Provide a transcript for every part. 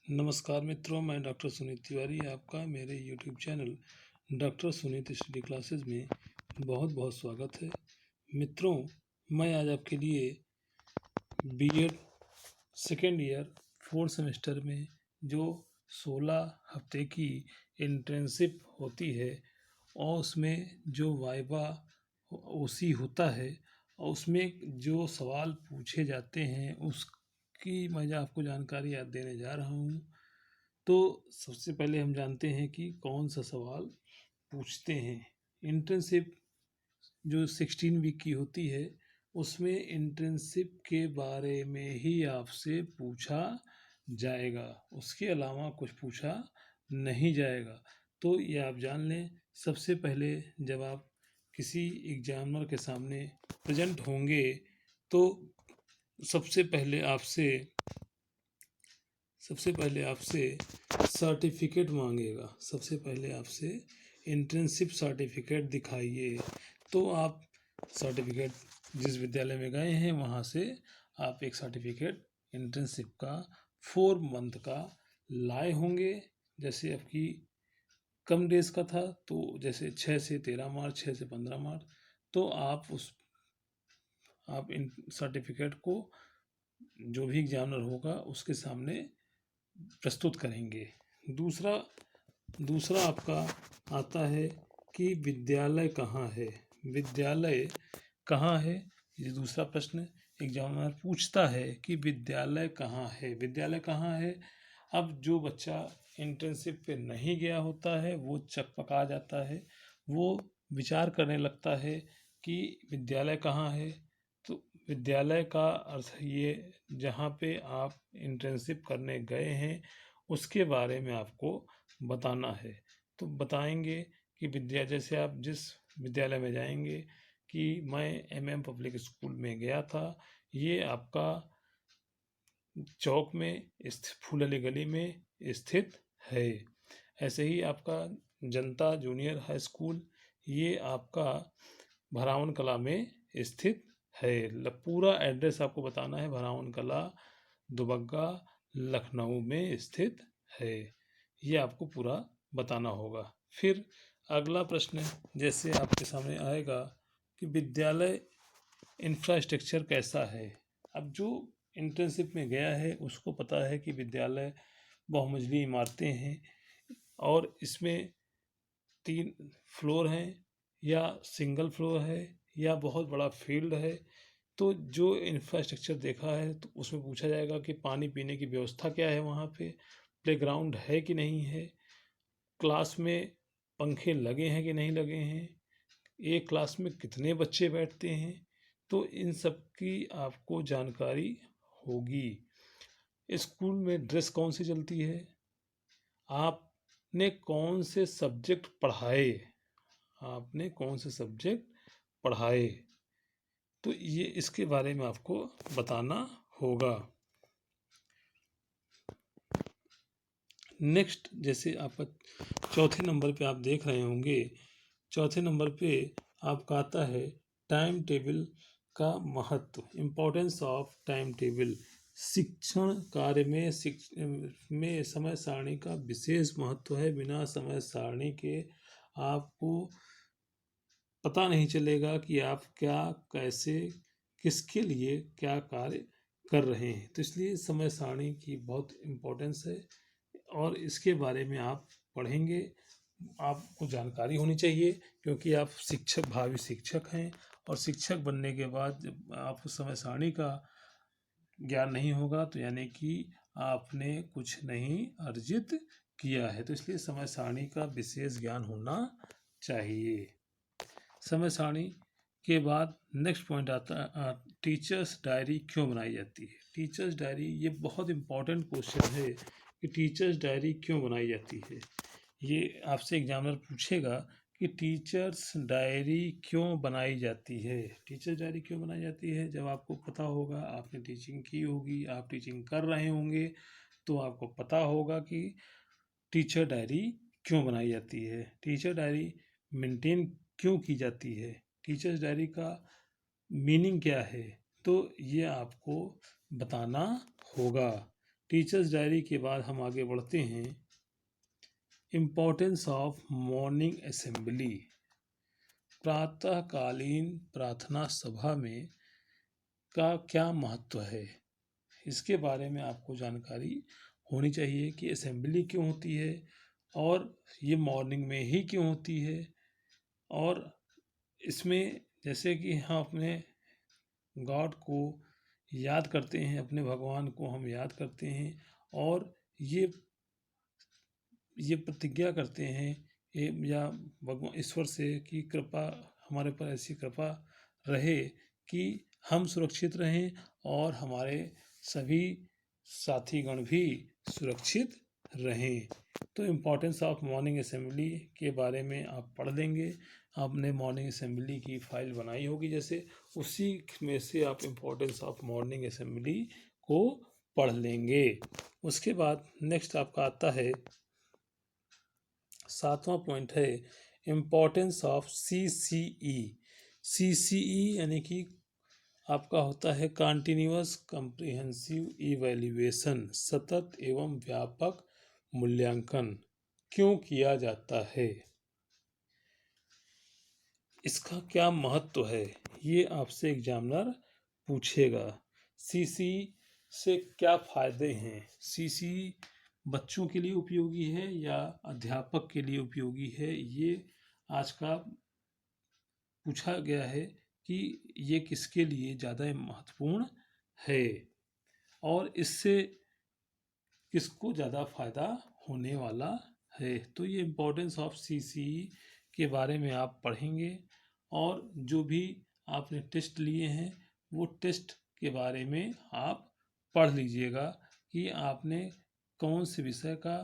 नमस्कार मित्रों, मैं डॉक्टर सुनीत तिवारी आपका मेरे YouTube channel doctor Sunit study classes में बहुत बहुत स्वागत है। मित्रों, मैं आज आपके लिए BEd second year 4th semester में जो 16 हफ्ते की इंटर्नशिप होती है और उसमें जो वाइवा ओसी होता है और उसमें जो सवाल पूछे जाते हैं उसकी मैं आपको जानकारी आज देने जा रहा हूँ। तो सबसे पहले हम जानते हैं कि कौन सा सवाल पूछते हैं। इंटर्नशिप जो 16 वीक की होती है उसमें इंटर्नशिप के बारे में ही आपसे पूछा जाएगा, उसके अलावा कुछ पूछा नहीं जाएगा। तो ये आप जान लें। सबसे पहले जब आप किसी एग्जामिनर के सामने प्रेजेंट होंगे तो सबसे पहले आपसे सर्टिफिकेट मांगेगा। सबसे पहले आपसे इंटर्नशिप सर्टिफिकेट दिखाइए। तो आप सर्टिफिकेट जिस विद्यालय में गए हैं वहाँ से आप एक सर्टिफिकेट इंटर्नशिप का 4 मंथ का लाए होंगे। जैसे आपकी कम डेज का था तो जैसे 6 से 13 मार्च, 6 से 15 मार्च, तो आप इन सर्टिफिकेट को जो भी एग्जामिनर होगा उसके सामने प्रस्तुत करेंगे। दूसरा आपका आता है कि विद्यालय कहाँ है। विद्यालय कहाँ है, ये दूसरा प्रश्न एग्जामिनर पूछता है कि विद्यालय कहाँ है। विद्यालय कहाँ है। अब जो बच्चा इंटर्नशिप पे नहीं गया होता है वो चकपका जाता है, वो विचार करने लगता है कि विद्यालय कहाँ है। तो विद्यालय का अर्थ ये जहाँ पे आप इंटर्नशिप करने गए हैं उसके बारे में आपको बताना है। तो बताएंगे कि जैसे आप जिस विद्यालय में जाएंगे कि मैं एमएम पब्लिक स्कूल में गया था, ये आपका चौक में स्थित फूल अली गली में स्थित है। ऐसे ही आपका जनता जूनियर हाई स्कूल, ये आपका भरावन कला में स्थित है। पूरा एड्रेस आपको बताना है। भरावन कला दुबग्गा लखनऊ में स्थित है, ये आपको पूरा बताना होगा। फिर अगला प्रश्न जैसे आपके सामने आएगा कि विद्यालय इंफ्रास्ट्रक्चर कैसा है। अब जो इंटर्नशिप में गया है उसको पता है कि विद्यालय बहुमंजिली इमारतें हैं और इसमें 3 फ्लोर हैं या सिंगल फ्लोर है या बहुत बड़ा फील्ड है। तो जो इंफ्रास्ट्रक्चर देखा है तो उसमें पूछा जाएगा कि पानी पीने की व्यवस्था क्या है, वहाँ पे प्लेग्राउंड है कि नहीं है, क्लास में पंखे लगे हैं कि नहीं लगे हैं, एक क्लास में कितने बच्चे बैठते हैं। तो इन सब की आपको जानकारी होगी। स्कूल में ड्रेस कौन सी चलती है, आपने कौन से सब्जेक्ट पढ़ाए, तो ये इसके बारे में आपको बताना होगा। नेक्स्ट जैसे आपका चौथे नंबर पे आप देख रहे होंगे, चौथे नंबर पे आपका आता है टाइम टेबल का महत्व, इम्पोर्टेंस ऑफ टाइम टेबल। शिक्षण कार्य में समय सारणी का विशेष महत्व है। बिना समय सारणी के आपको पता नहीं चलेगा कि आप क्या, कैसे, किसके लिए क्या कार्य कर रहे हैं। तो इसलिए समय सारणी की बहुत इम्पोर्टेंस है और इसके बारे में आप पढ़ेंगे, आपको जानकारी होनी चाहिए, क्योंकि आप भावी शिक्षक हैं और शिक्षक बनने के बाद जब आपको समय सारणी का ज्ञान नहीं होगा तो यानी कि आपने कुछ नहीं अर्जित किया है। तो इसलिए समय सारणी का विशेष ज्ञान होना चाहिए। समय सारणी के बाद नेक्स्ट पॉइंट आता है टीचर्स डायरी क्यों बनाई जाती है। टीचर्स डायरी, ये बहुत इम्पोर्टेंट क्वेश्चन है कि टीचर्स डायरी क्यों बनाई जाती है। ये आपसे एग्जामिनर पूछेगा कि टीचर्स डायरी क्यों बनाई जाती है। टीचर्स डायरी क्यों बनाई जाती है, जब आपको पता होगा, आपने टीचिंग की होगी, आप टीचिंग कर रहे होंगे, तो आपको पता होगा कि टीचर डायरी क्यों बनाई जाती है, टीचर डायरी मेंटेन क्यों की जाती है, टीचर्स डायरी का मीनिंग क्या है। तो ये आपको बताना होगा। टीचर्स डायरी के बाद हम आगे बढ़ते हैं। इम्पोर्टेंस ऑफ मॉर्निंग असेंबली, प्रातःकालीन प्रार्थना सभा में का क्या महत्व है, इसके बारे में आपको जानकारी होनी चाहिए कि असेंबली क्यों होती है और ये मॉर्निंग में ही क्यों होती है। और इसमें जैसे कि हम अपने गॉड को याद करते हैं, अपने भगवान को हम याद करते हैं और ये प्रतिज्ञा करते हैं या भगवान ईश्वर से कि कृपा हमारे पर ऐसी कृपा रहे कि हम सुरक्षित रहें और हमारे सभी साथीगण भी सुरक्षित रहें। तो इम्पोर्टेंस ऑफ मॉर्निंग असेंबली के बारे में आप पढ़ लेंगे। आपने मॉर्निंग असेंबली की फाइल बनाई होगी जैसे, उसी में से आप इम्पोर्टेंस ऑफ मॉर्निंग असेंबली को पढ़ लेंगे। उसके बाद नेक्स्ट आपका आता है 7वां पॉइंट है इम्पोर्टेंस ऑफ CCE। CCE यानी कि आपका होता है कंटिन्यूअस कम्प्रिहेंसिव इवैल्यूएशन, सतत एवं व्यापक मूल्यांकन क्यों किया जाता है, इसका क्या महत्व है, ये आपसे एग्जामिनर पूछेगा। CCE से क्या फायदे हैं, CCE बच्चों के लिए उपयोगी है या अध्यापक के लिए उपयोगी है, ये आज का पूछा गया है कि ये किसके लिए ज़्यादा महत्वपूर्ण है और इससे किसको ज़्यादा फ़ायदा होने वाला है। तो ये इम्पोर्टेंस ऑफ CCE के बारे में आप पढ़ेंगे और जो भी आपने टेस्ट लिए हैं वो टेस्ट के बारे में आप पढ़ लीजिएगा कि आपने कौन से विषय का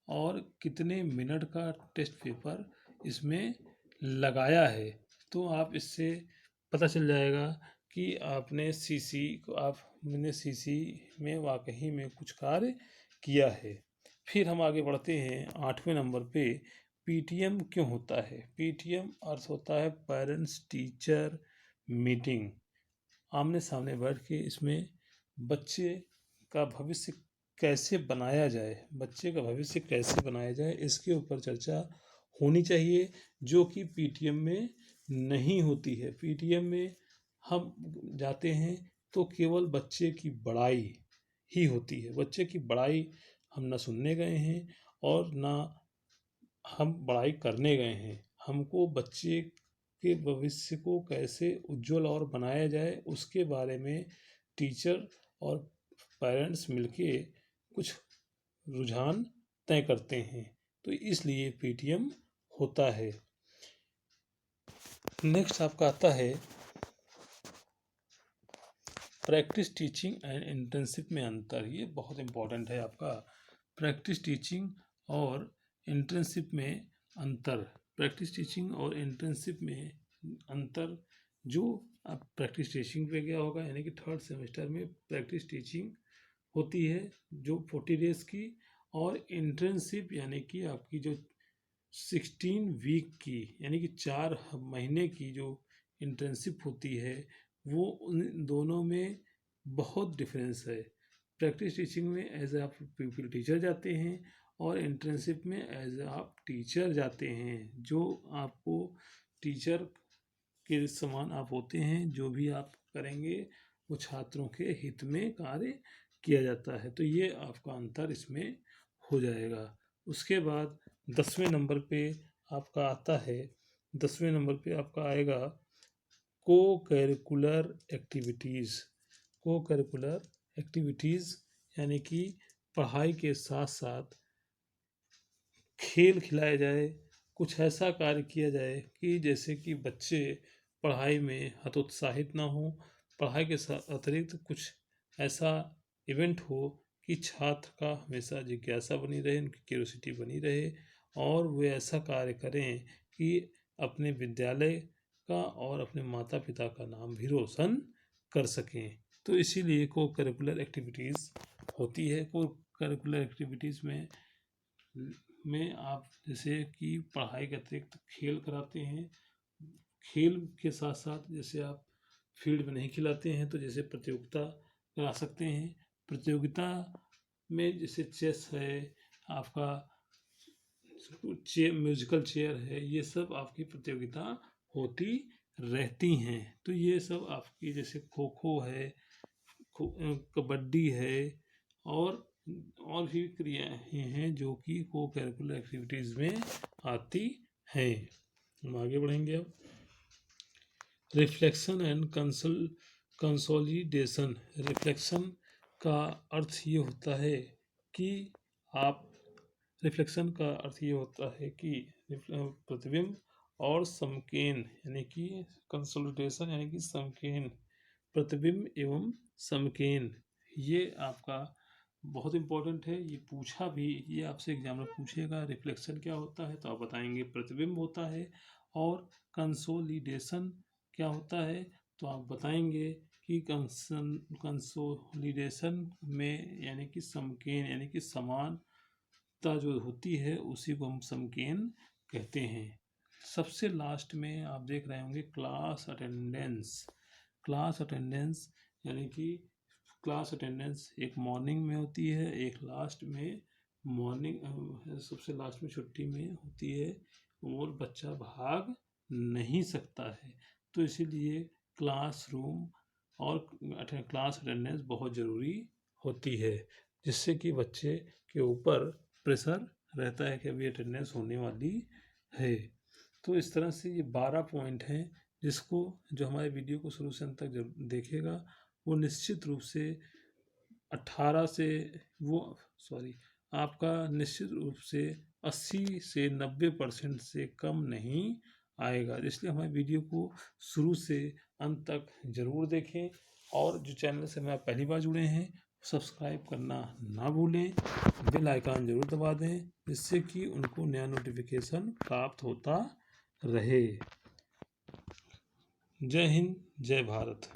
और कितने मिनट का टेस्ट पेपर इसमें लगाया है। तो आप इससे पता चल जाएगा कि आपने CCE में वाकई में कुछ कार्य किया है। फिर हम आगे बढ़ते हैं 8वें नंबर पे, PTM क्यों होता है। PTM अर्थ होता है पेरेंट्स टीचर मीटिंग। आमने सामने बैठ के इसमें बच्चे का भविष्य कैसे बनाया जाए, बच्चे का भविष्य कैसे बनाया जाए, इसके ऊपर चर्चा होनी चाहिए, जो कि PTM में नहीं होती है। PTM में हम जाते हैं तो केवल बच्चे की बड़ाई ही होती है। बच्चे की बड़ाई हम ना सुनने गए हैं और ना हम बड़ाई करने गए हैं। हमको बच्चे के भविष्य को कैसे उज्जवल और बनाया जाए उसके बारे में टीचर और पेरेंट्स मिलके कुछ रुझान तय करते हैं, तो इसलिए PTM होता है। नेक्स्ट आपका आता है प्रैक्टिस टीचिंग एंड इंटर्नशिप में अंतर। ये बहुत इम्पोर्टेंट है आपका, प्रैक्टिस टीचिंग और इंटर्नशिप में अंतर। प्रैक्टिस टीचिंग और इंटर्नशिप में अंतर, जो आप प्रैक्टिस टीचिंग पे गया होगा यानी कि 3rd सेमेस्टर में प्रैक्टिस टीचिंग होती है जो 40 डेज की, और इंटर्नशिप यानी कि आपकी जो 16 वीक की यानी कि 4 महीने की जो इंटर्नशिप होती है, वो उन दोनों में बहुत डिफरेंस है। प्रैक्टिस टीचिंग में एज आप प्यूपिल टीचर जाते हैं और इंटर्नशिप में एज आप टीचर जाते हैं, जो आपको टीचर के समान आप होते हैं। जो भी आप करेंगे वो छात्रों के हित में कार्य किया जाता है। तो ये आपका अंतर इसमें हो जाएगा। उसके बाद 10वें नंबर पे आपका आता है, 10वें नंबर पे आपका आएगा को करिकुलर एक्टिविटीज़। को करिकुलर एक्टिविटीज़ यानी कि पढ़ाई के साथ साथ खेल खिलाया जाए, कुछ ऐसा कार्य किया जाए कि जैसे कि बच्चे पढ़ाई में हतोत्साहित ना हो, पढ़ाई के साथ अतिरिक्त कुछ ऐसा इवेंट हो कि छात्र का हमेशा जिज्ञासा बनी रहे, उनकी क्यूरियोसिटी बनी रहे और वे ऐसा कार्य करें कि अपने विद्यालय का और अपने माता पिता का नाम भी रोशन कर सकें। तो इसीलिए को करिकुलर एक्टिविटीज़ होती है। को करिकुलर एक्टिविटीज़ में आप जैसे कि पढ़ाई के अतिरिक्त खेल कराते हैं, खेल के साथ साथ जैसे आप फील्ड में नहीं खिलाते हैं तो जैसे प्रतियोगिता करा सकते हैं। प्रतियोगिता में जैसे चेस है, आपका म्यूजिकल चेयर है, ये सब आपकी प्रतियोगिता होती रहती हैं। तो ये सब आपकी जैसे खो खो है, कबड्डी है, और और भी क्रियाएं हैं जो कि को करिकुलर एक्टिविटीज़ में आती हैं। हम आगे बढ़ेंगे अब। Reflection and consolidation. रिफ्लेक्शन का अर्थ ये होता है कि आप रिफ्लेक्शन का अर्थ ये होता है कि प्रतिबिंब और समकेन यानी कि कंसोलिडेशन यानी कि समकेन, प्रतिबिंब एवं समकेन, ये आपका बहुत इम्पोर्टेंट है। ये पूछा भी, ये आपसे एग्जाम में पूछेगा रिफ्लेक्शन क्या होता है, तो आप बताएंगे प्रतिबिंब होता है, और कंसोलिडेशन क्या होता है, तो आप बताएंगे कि कंसोलिडेशन में यानी कि समकेन यानी कि समानता जो होती है उसी को हम समकेन कहते हैं। सबसे लास्ट में आप देख रहे होंगे क्लास अटेंडेंस। क्लास अटेंडेंस यानी कि क्लास अटेंडेंस एक मॉर्निंग में होती है, एक लास्ट में मॉर्निंग सबसे लास्ट में छुट्टी में होती है, और बच्चा भाग नहीं सकता है। तो इसीलिए क्लासरूम और क्लास अटेंडेंस बहुत ज़रूरी होती है, जिससे कि बच्चे के ऊपर प्रेशर रहता है कि अभी अटेंडेंस होने वाली है। तो इस तरह से ये 12 पॉइंट हैं, जिसको जो हमारे वीडियो को शुरू से अंत तक देखेगा वो निश्चित रूप से 18 से आपका निश्चित रूप से 80 से 90% से कम नहीं आएगा। इसलिए हमारे वीडियो को शुरू से अंत तक ज़रूर देखें, और जो चैनल से मैं पहली बार जुड़े हैं सब्सक्राइब करना ना भूलें, बेल आइकन ज़रूर दबा दें, जिससे कि उनको नया नोटिफिकेशन प्राप्त होता रहे। जय हिंद, जय भारत।